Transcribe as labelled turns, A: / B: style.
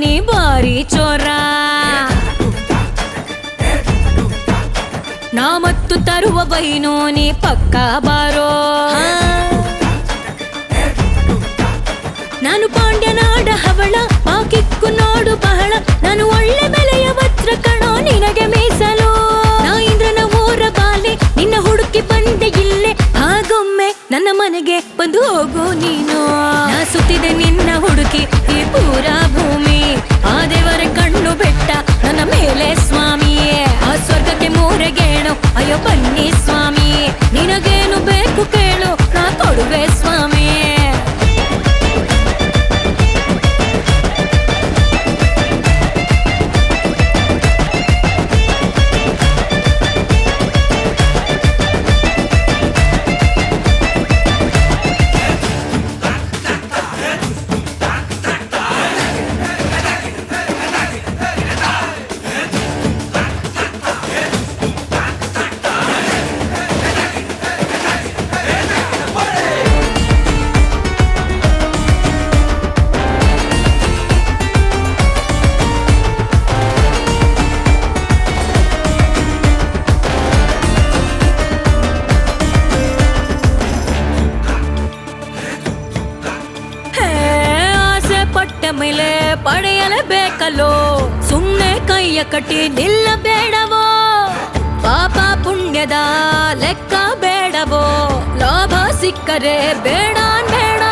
A: ನೀ ಬಾರಿ ಚೋರ. ನಾ ಮತ್ತು ತರುವ ಬೈನು ನೀ ಪಕ್ಕ ಬಾರೋ. ನಾನು ಪಾಂಡ್ಯನಾಡ ಹವಳ, ಆ ಕಿಕ್ಕು ನೋಡು ಬಹಳ. ನಾನು ಒಳ್ಳೆ ಬೆಲೆಯ ವಜ್ರ ಕಣೋ ನಿನಗೆ ಮೀಸಲು. ನಾ ಇಂದ್ರನ ಊರ ಬಾಲೆ, ನಿನ್ನ ಹುಡುಕಿ ಬಂದೆ ಇಲ್ಲೇ. ಹಾಗೊಮ್ಮೆ ನನ್ನ ಮನೆಗೆ ಬಂದು ಹೋಗು ನೀನು. ನಾ ಸುತ್ತಿದೆ ನಿನ್ನ ಹುಡುಕಿ ಈ ಪೂರ ಭೂಮಿ. ಆ ದೇವರ ಕಣ್ಣು ಬೆಟ್ಟ ನನ್ನ ಮೇಲೆ ಸ್ವಾಮಿಯೇ. ಆ ಸ್ವರ್ಗಕ್ಕೆ ಮೂರೆಗೇಣು ಅಯ್ಯೋ ಬನ್ನಿ ಸ್ವಾಮಿ. ನಿನಗೇನು ಬೇಕು ಕೇಳು ನಾ ಕೊಡುವೆ ಸ್ವಾಮಿ. ಮೇಲೆ ಪಡೆಯಲೇಬೇಕಲ್ಲೋ, ಸುಮ್ನೆ ಕೈಯ ಕಟ್ಟಿ ನಿಲ್ಲಬೇಡವೋ. ಪಾಪ ಪುಣ್ಯದ ಲೆಕ್ಕ ಬೇಡವೋ, ಲಾಭ ಸಿಕ್ಕರೆ ಬೇಡ ಬೇಡ.